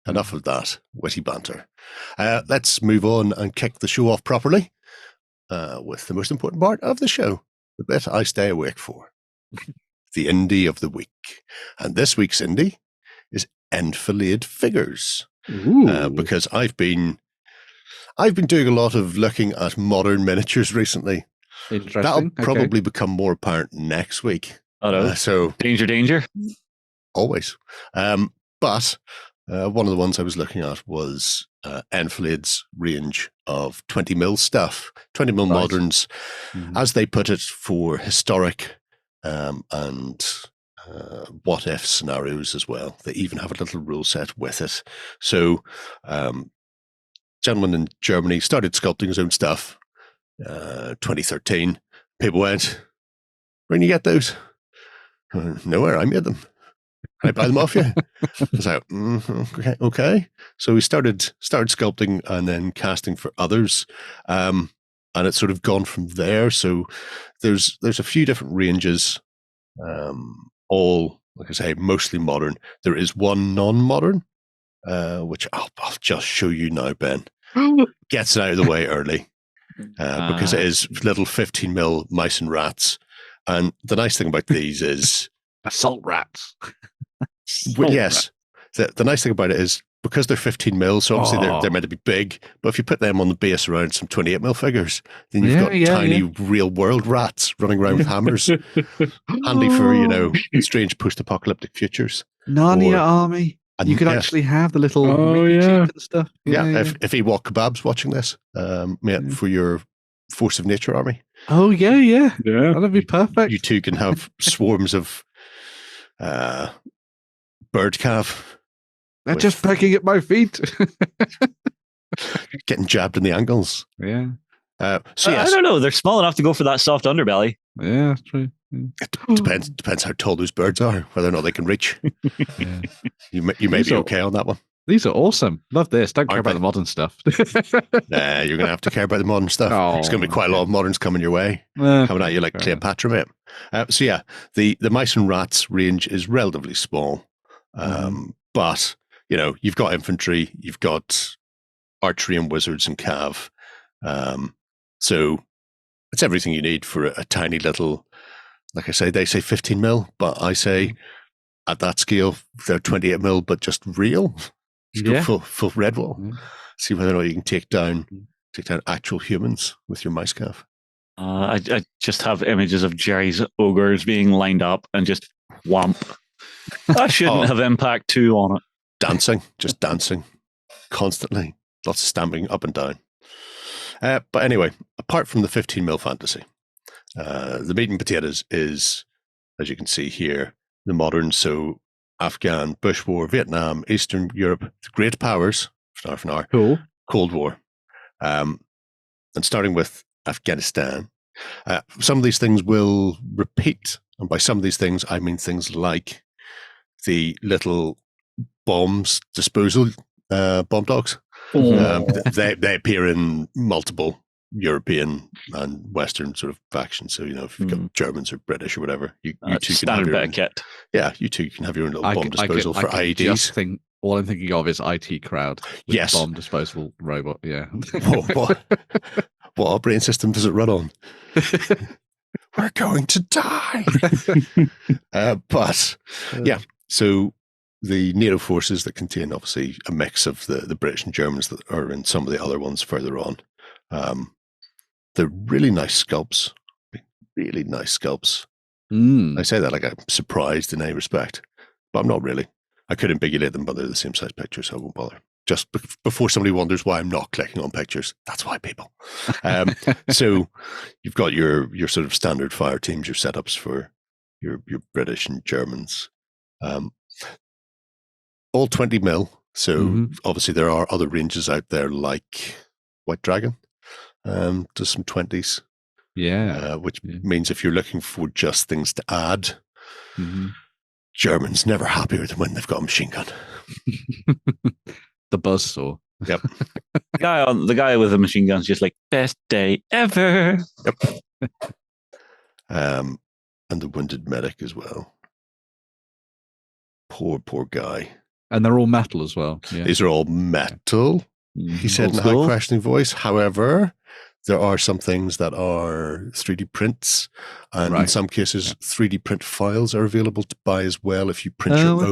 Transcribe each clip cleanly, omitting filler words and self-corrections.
enough of that witty banter. Let's move on and kick the show off properly with the most important part of the show, the bit I stay awake for, the indie of the week. And this week's indie is Enfilade Figures, because I've been doing a lot of looking at modern miniatures recently. Interesting. That'll probably become more apparent next week. So danger. Always. But one of the ones I was looking at was Enfilade's range of 20mm stuff, 20mm moderns, as they put it, for historic and what-if scenarios as well. They even have a little rule set with it. So, gentleman in Germany started sculpting his own stuff 2013. People went, "Where can you get those?" "Nowhere, I made them. Can I buy them off you?" I was like, okay. So we started sculpting and then casting for others. And it's sort of gone from there. So there's a few different ranges, all, like I say, mostly modern. There is one non-modern, which I'll just show you now, Ben. Gets it out of the way early, because it is little 15mm mice and rats. And the nice thing about these is... assault rats. Yes. The nice thing about it is, because they're 15mm, so obviously they're meant to be big, but if you put them on the base around some 28mm figures, then you've got tiny real-world rats running around with hammers. Handy for, strange post-apocalyptic futures. Narnia army. And you could actually have the little and stuff. If Ewok Kebab's watching this, for your Force of Nature army. Oh, yeah. That'd be perfect. You two can have swarms of bird calf. They're just pecking at my feet. Getting jabbed in the ankles. Yeah. So yes. I don't know. They're small enough to go for that soft underbelly. Yeah, that's true. It depends how tall those birds are, whether or not they can reach. You may be okay on that one. These are awesome. Love this. Don't care about the modern stuff. Nah, you're going to have to care about the modern stuff. There's going to be quite a lot of moderns coming your way. Coming at you like Cleopatra, mate. So yeah, the mice and rats range is relatively small. But, you've got infantry, you've got archery and wizards and cav. So it's everything you need for a tiny little, like I say, they say 15mm, but I say at that scale, they're 28mm, but just real. Go full red wall. See whether or not you can take down actual humans with your mice cav. I just have images of Gerry's ogres being lined up and just whomp. I shouldn't have Impact 2 on it. Just dancing constantly. Lots of stamping up and down. But anyway, apart from the 15mm fantasy, the meat and potatoes is, as you can see here, the modern, so Afghan, Bush War, Vietnam, Eastern Europe, the great powers, cool. Cold War. And starting with Afghanistan, some of these things will repeat. And by some of these things, I mean things like the little bombs disposal bomb dogs. They appear in multiple European and Western sort of factions. So, if you've got Germans or British or whatever, you two can have your own kit. Yeah, you two can have your own little bomb disposal for IEDs. All I'm thinking of is IT Crowd. Yes. Bomb disposable robot, yeah. What operating system does it run on? We're going to die. But yeah, so the NATO forces that contain obviously a mix of the British and Germans that are in some of the other ones further on. They're really nice sculpts. Really nice sculpts. I say that like I'm surprised in any respect, but I'm not really. I could ambiguate them, but they're the same size pictures, so I won't bother. Just before somebody wonders why I'm not clicking on pictures, that's why, people. So you've got your sort of standard fire teams, your setups for your British and Germans. All 20mm. So obviously there are other ranges out there like White Dragon. Does some 20s. Yeah. Which means if you're looking for just things to add, Germans never happier than when they've got a machine gun. The buzzsaw. Yep. The guy with the machine gun's just like, best day ever. Yep. And the wounded medic as well. Poor guy. And they're all metal as well. Yeah. These are all metal, he said in a high questioning voice. However, there are some things that are 3D prints, and in some cases, 3D print files are available to buy as well if you print your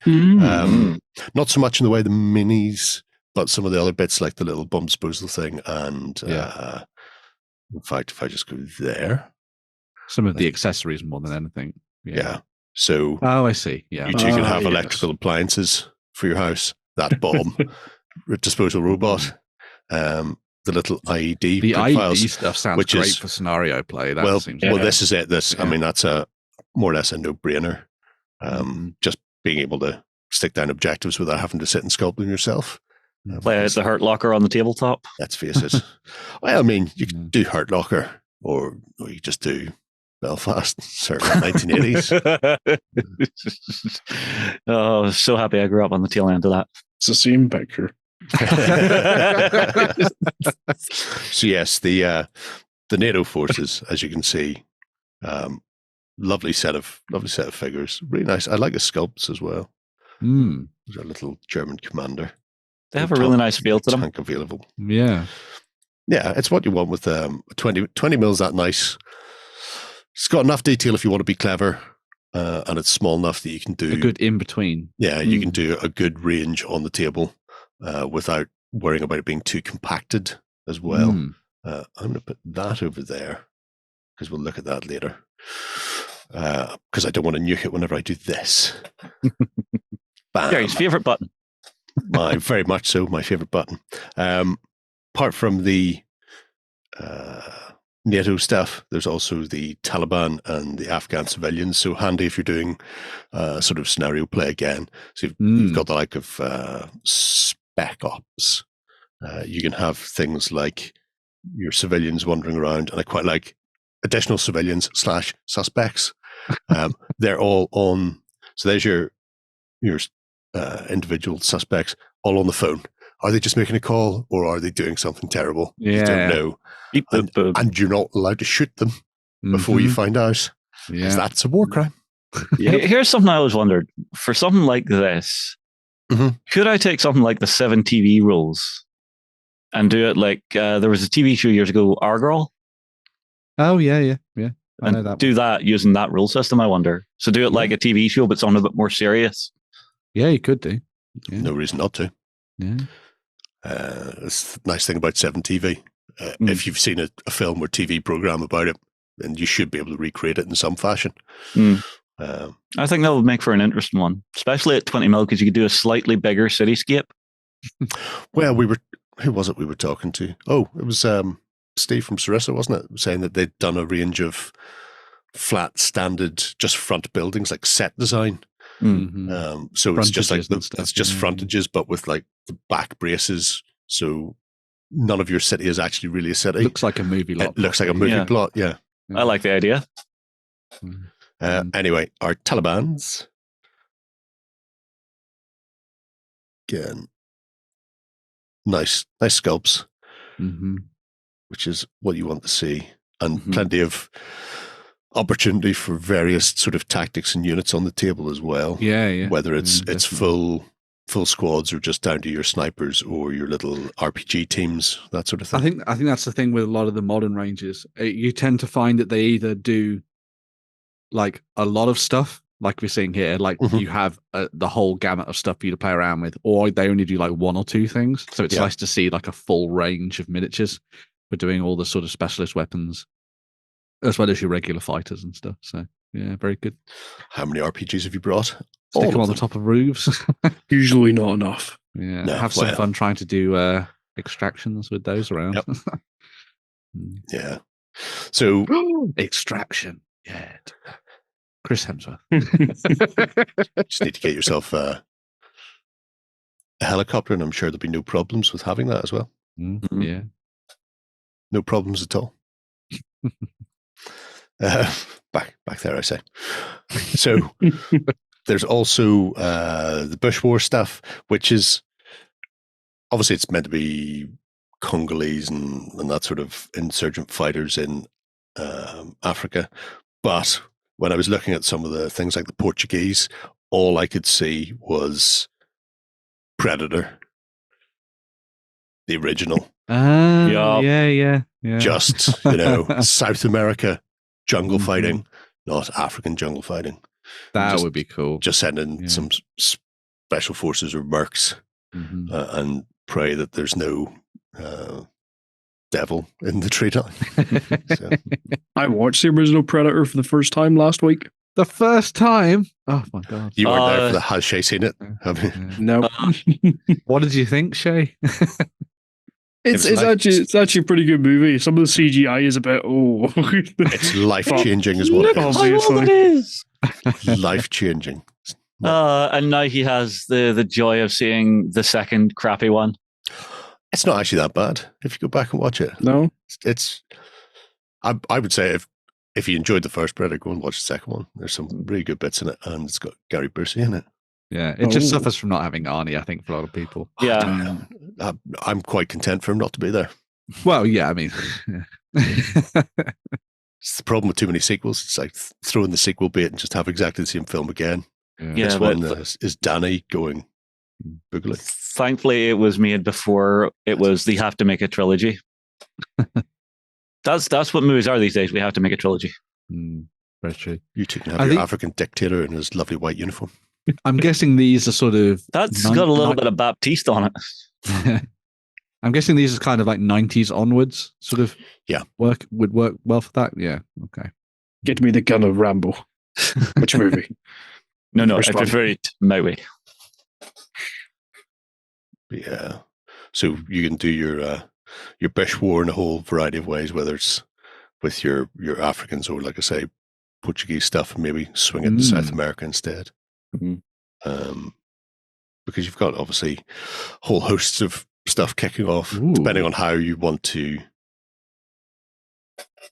own. Not so much in the way of the minis, but some of the other bits like the little bomb disposal thing. And in fact, if I just go there, some of the accessories more than anything. Yeah. So, I see. Yeah, you two can have electrical appliances for your house. That bomb disposal robot. The little IED, the IED files, stuff sounds great for scenario play. That seems this is it. I mean, that's more or less a no-brainer. Just being able to stick down objectives without having to sit and sculpt them yourself. Play the Hurt Locker on the tabletop. Let's face it. Well, I mean, you can do Hurt Locker, or you just do Belfast, certainly 1980s. Oh, so happy I grew up on the tail end of that. It's the same picture. So yes, the NATO forces, as you can see, lovely set of figures. Really nice. I like the sculpts as well. There's a little German commander. They have a really nice feel to them. Tank available. Yeah, it's what you want with 20 mils. That nice. It's got enough detail if you want to be clever, and it's small enough that you can do a good in between. Yeah, you can do a good range on the table. Without worrying about it being too compacted as well. I'm going to put that over there because we'll look at that later. Because I don't want to nuke it whenever I do this. Gerry's favourite button. Very much so, my favourite button. Apart from the NATO stuff, there's also the Taliban and the Afghan civilians. So handy if you're doing sort of scenario play again. So you've got the like of Spec Ops. You can have things like your civilians wandering around, and I quite like additional civilians / suspects. They're all on. So there's your individual suspects all on the phone. Are they just making a call, or are they doing something terrible? You don't know. And you're not allowed to shoot them before you find out, because that's a war crime. Here's something I always wondered. For something like this, could I take something like the 7 TV rules and do it like there was a TV show years ago, Argyle? Oh, yeah. I know that. Do that using that rule system, I wonder. So do it like a TV show, but something a bit more serious. Yeah, you could do. Yeah. No reason not to. Yeah. That's the nice thing about 7 TV. If you've seen a film or TV program about it, then you should be able to recreate it in some fashion. I think that would make for an interesting one, especially at 20 mil, because you could do a slightly bigger cityscape. Well, who was it we were talking to? Oh, it was Steve from Sarissa, wasn't it? Saying that they'd done a range of flat, standard, just front buildings, like set design. So it's just like it's just frontages, but with like the back braces. So none of your city is actually really a city. Looks like a movie lot. It looks like a movie plot. Yeah, I like the idea. Anyway, our Talibans again, nice sculpts, which is what you want to see, and plenty of opportunity for various sort of tactics and units on the table as well. Yeah. Whether it's full squads or just down to your snipers or your little RPG teams, that sort of thing. I think that's the thing with a lot of the modern ranges. You tend to find that they either do like a lot of stuff, like we're seeing here, like you have the whole gamut of stuff for you to play around with, or they only do like 1 or 2 things. So it's nice to see like a full range of miniatures for doing all the sort of specialist weapons, as well as your regular fighters and stuff. So yeah, very good. How many RPGs have you brought? Stick them on the top of roofs. Usually not enough. Yeah, have some fun trying to do extractions with those around. Yeah. So extraction. Yeah. Chris Hemsworth. Just need to get yourself a helicopter, and I'm sure there'll be no problems with having that as well. Yeah. No problems at all. Back there, I say. So there's also the Bush War stuff, which is obviously it's meant to be Congolese and that sort of insurgent fighters in Africa. But when I was looking at some of the things like the Portuguese, all I could see was Predator, the original. Yeah. Just, South America jungle fighting, not African jungle fighting. That would be cool. Just send in some special forces or mercs and pray that there's no devil in the treetop. So. I watched the original Predator for the first time last week. The first time? Oh my god! You weren't there for the. Has Shay seen it? Have you? No. What did you think, Shay? It's actually a pretty good movie. Some of the CGI is a bit It's life changing, is what it is. Obviously, it is. Life changing. And now he has the joy of seeing the second crappy one. It's not actually that bad if you go back and watch it. No, it's. I would say if you enjoyed the first Predator, go and watch the second one. There's some really good bits in it, and it's got Gary Busey in it. Yeah, it just suffers from not having Arnie, I think, for a lot of people. Yeah. I'm quite content for him not to be there. Well, yeah, I mean... It's the problem with too many sequels. It's like throw in the sequel bait and just have exactly the same film again. Yeah, this one is Danny going boogling. Thankfully, it was made before it was they have to make a trilogy. That's what movies are these days. We have to make a trilogy. Very true. You two can have your African dictator in his lovely white uniform. I'm guessing these are sort of... That's got a little bit of Baptiste on it. I'm guessing these are kind of like 90s onwards, sort of. Yeah. Would work well for that. Yeah. Okay. Get me the gun of Rambo. Which movie? No, I prefer it my way. Yeah. So you can do your bush war in a whole variety of ways, whether it's with your Africans or, like I say, Portuguese stuff, and maybe swing it to South America instead. Because you've got obviously whole hosts of stuff kicking off, depending on how you want to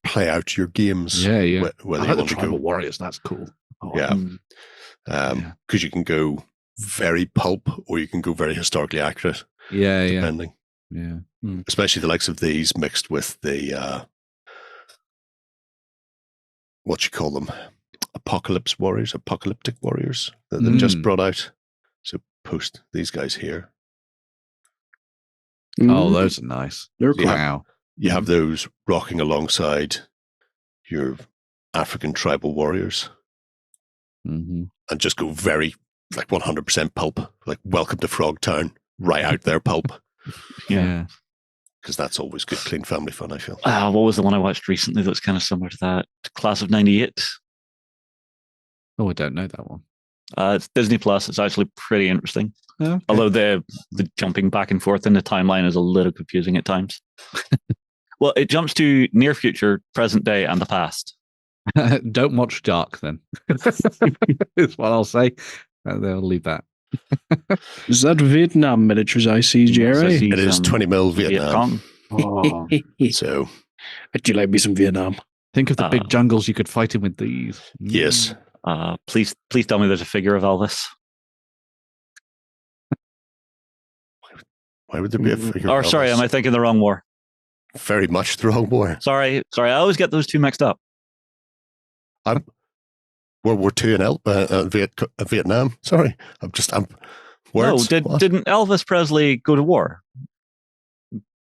play out your games. Yeah. Whether I like you the Tribal Warriors. That's cool. Because you can go very pulp or you can go very historically accurate. Depending. Yeah. Especially the likes of these mixed with the what you call them, apocalyptic warriors that they've just brought out. So post these guys here. Oh, those are nice. They're cool. Wow. You have those rocking alongside your African tribal warriors, and just go very like 100% pulp, like Welcome to Frogtown, right out there pulp. Yeah. Because that's always good, clean family fun, I feel. What was the one I watched recently that's kind of similar to that? Class of 98. Oh, I don't know that one. It's Disney Plus. It's actually pretty interesting. Okay. Although the jumping back and forth in the timeline is a little confusing at times. Well, it jumps to near future, present day, and the past. Don't watch Dark then. Is what I'll say. They'll leave that. Is that Vietnam miniatures I see, Gerry? It is 20 mil Vietnam. Oh. So, would you like me some Vietnam? Think of the big jungles you could fight in with these. Yes. Please tell me there's a figure of Elvis. Why would there be a figure Or of Elvis? sorry, am I thinking the wrong war? Very much the wrong war. Sorry, I always get those two mixed up. World War II and Vietnam. Sorry, words. No, didn't Elvis Presley go to war?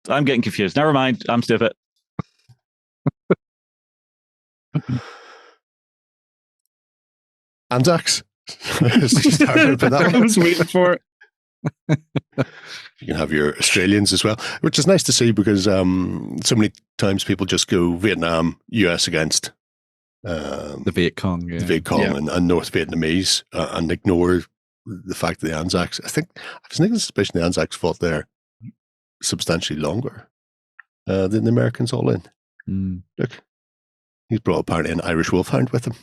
I'm getting confused. Never mind. I'm stupid. Anzacs. I was waiting for it. You can have your Australians as well, which is nice to see because so many times people just go Vietnam, US against the Viet Cong, and North Vietnamese and ignore the fact that the Anzacs, I think the suspicion the Anzacs fought there substantially longer than the Americans all in. Look, he's brought apparently an Irish wolfhound with him.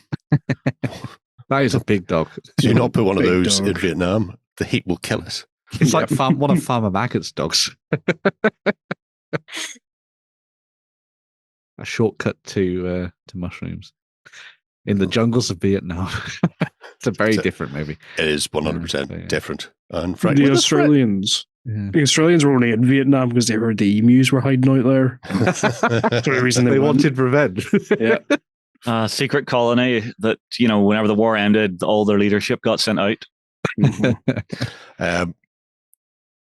That is a big dog. Do you not put one of those in Vietnam? The heat will kill us. It's like one of Farmer Maggott's dogs. A shortcut to mushrooms in the jungles of Vietnam. It's a very different movie. It is 100% different. And frankly, the Australians. The Australians were only in Vietnam because they heard the emus were hiding out there. That's the reason they wanted revenge. Yeah. Secret colony that, whenever the war ended, all their leadership got sent out.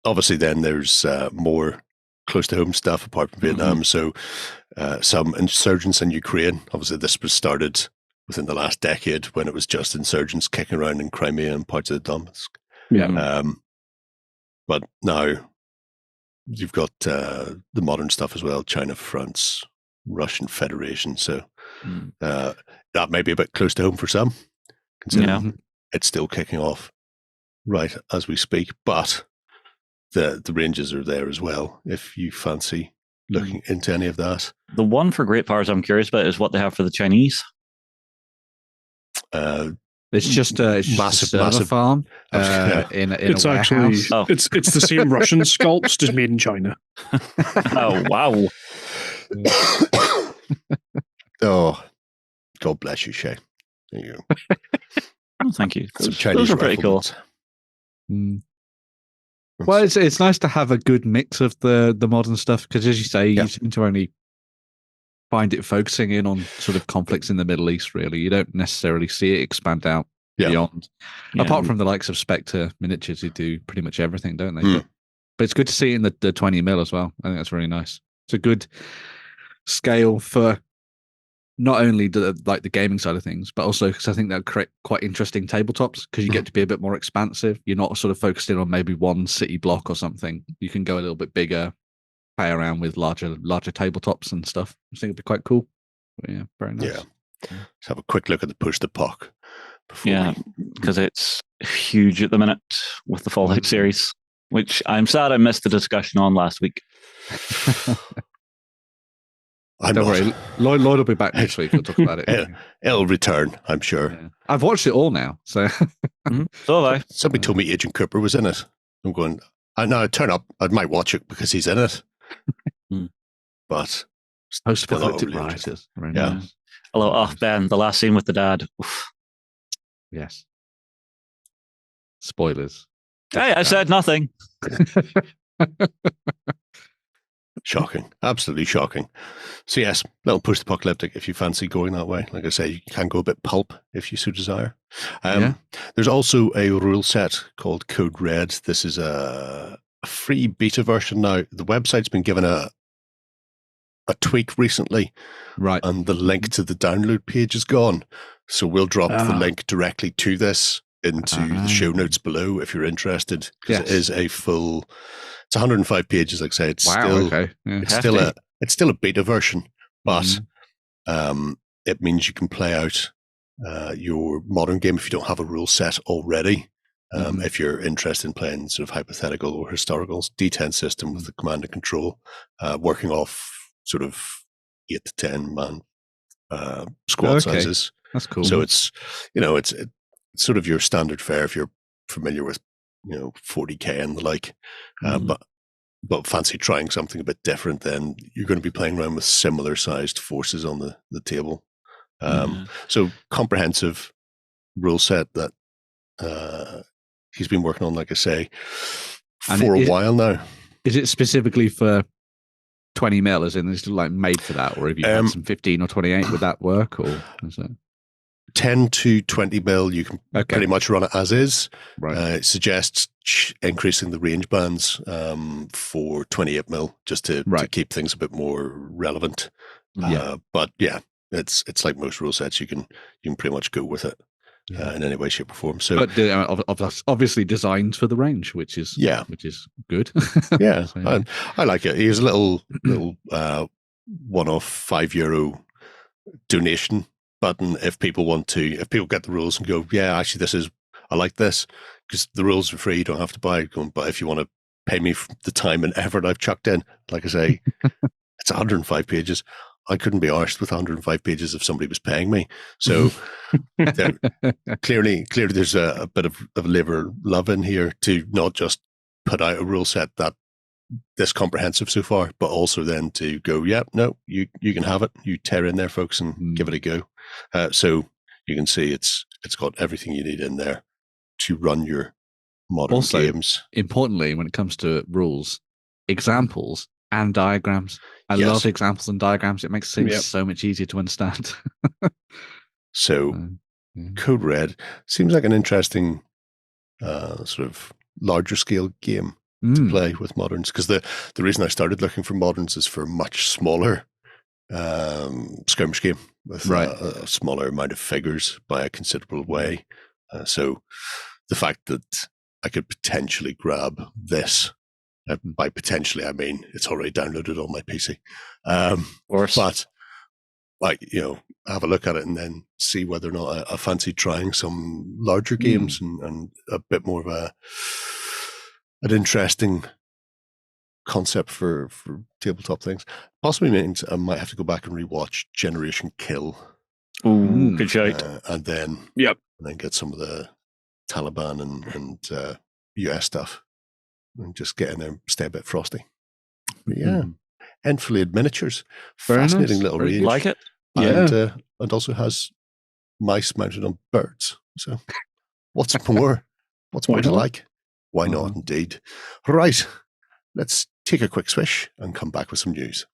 obviously then there's more close to home stuff apart from Vietnam. So some insurgents in Ukraine. Obviously, this was started within the last decade when it was just insurgents kicking around in Crimea and parts of the Donbass. Yeah. But now you've got the modern stuff as well: China, France, Russian Federation. So that may be a bit close to home for some, considering it's still kicking off right as we speak. But the ranges are there as well if you fancy looking into any of that. The one for Great Powers I'm curious about is what they have for the Chinese. It's just a massive farm in it's a actually warehouse. it's the same Russian sculpts, just made in China. Oh wow! Oh, God bless you, Shay. There you go. Oh, thank you. Some Chinese Those are pretty cool. Well, it's nice to have a good mix of the modern stuff because, as you say, you seem to only find it focusing in on sort of conflicts in the Middle East. Really, you don't necessarily see it expand out beyond. Apart from the likes of Spectre Miniatures, who do pretty much everything, don't they? But it's good to see it in the 20 mil as well. I think that's really nice. It's a good scale for not only the gaming side of things, but also because I think they'll create quite interesting tabletops because you get to be a bit more expansive. You're not sort of focused in on maybe one city block or something. You can go a little bit bigger, play around with larger tabletops and stuff. I think it'd be quite cool. But yeah, very nice. Yeah. Let's have a quick look at the push to puck. Because it's huge at the minute with the Fallout series, which I'm sad I missed the discussion on last week. Don't worry, Lloyd will be back next week. We'll talk about it. It'll return, I'm sure. Yeah. I've watched it all now, so. So have I. Somebody told me Agent Cooper was in it. I'm going, I'd turn up. I might watch it because he's in it. But post-apocalyptic writers. Nice. Hello, Ben. The last scene with the dad. Oof. Yes. Spoilers. Hey, I said nothing. Shocking. Absolutely shocking. So yes, little post-apocalyptic if you fancy going that way. Like I say, you can go a bit pulp if you so desire. There's also a rule set called Code Red. This is a free beta version now. The website's been given a tweak recently. Right. And the link to the download page is gone. So we'll drop the link directly to this into the show notes below if you're interested. Because it is a full... It's 105 pages, like I say. It's it's still a beta version, but it means you can play out your modern game if you don't have a rule set already. If you're interested in playing sort of hypothetical or historical D10 system with the command and control, working off sort of 8 to 10 man squad sizes. That's cool. So it's it's sort of your standard fare if you're familiar with 40k and the like. But fancy trying something a bit different, then you're going to be playing around with similar sized forces on the table. So comprehensive rule set that he's been working on, like I say, for a while now. Is it specifically for 20 mil, as in it's like made for that, or if you had some 15 or 28, would that work, or is it 10 to 20 mil? You can pretty much run it as is. Right. It suggests increasing the range bands for 28 mil just to keep things a bit more relevant. But yeah, it's like most rule sets. You can pretty much go with it in any way, shape, or form. So, but obviously designed for the range, which is good. Yeah, so, I like it. Here's a little one-off €5 donation button if people get the rules and go, yeah, actually I like this, because the rules are free, you don't have to buy it. But if you want to pay me for the time and effort I've chucked in, like I say, it's 105 pages. I couldn't be arsed with 105 pages if somebody was paying me. So clearly there's a bit of labor love in here to not just put out a rule set that this comprehensive so far, but also then to go, you can have it. You tear in there, folks, and give it a go. So you can see it's got everything you need in there to run your modern games. Importantly, when it comes to rules, examples and diagrams. I love examples and diagrams. It makes things so much easier to understand. So Code Red seems like an interesting sort of larger scale game. to play with moderns, because the reason I started looking for moderns is for a much smaller skirmish game with a smaller amount of figures by a considerable way. So the fact that I could potentially grab this, by potentially I mean it's already downloaded on my PC, but like, have a look at it and then see whether or not I fancy trying some larger games and a bit more of an interesting concept for tabletop things. Possibly means I might have to go back and rewatch Generation Kill. Ooh, good shout. And then get some of the Taliban and US stuff and just get in there and stay a bit frosty. But yeah. Enfilade Miniatures. Very Fascinating nice. little Very range. Like it? And also has mice mounted on birds. So what's more? What's more to like? Why not, indeed? Right. Let's take a quick swish and come back with some news.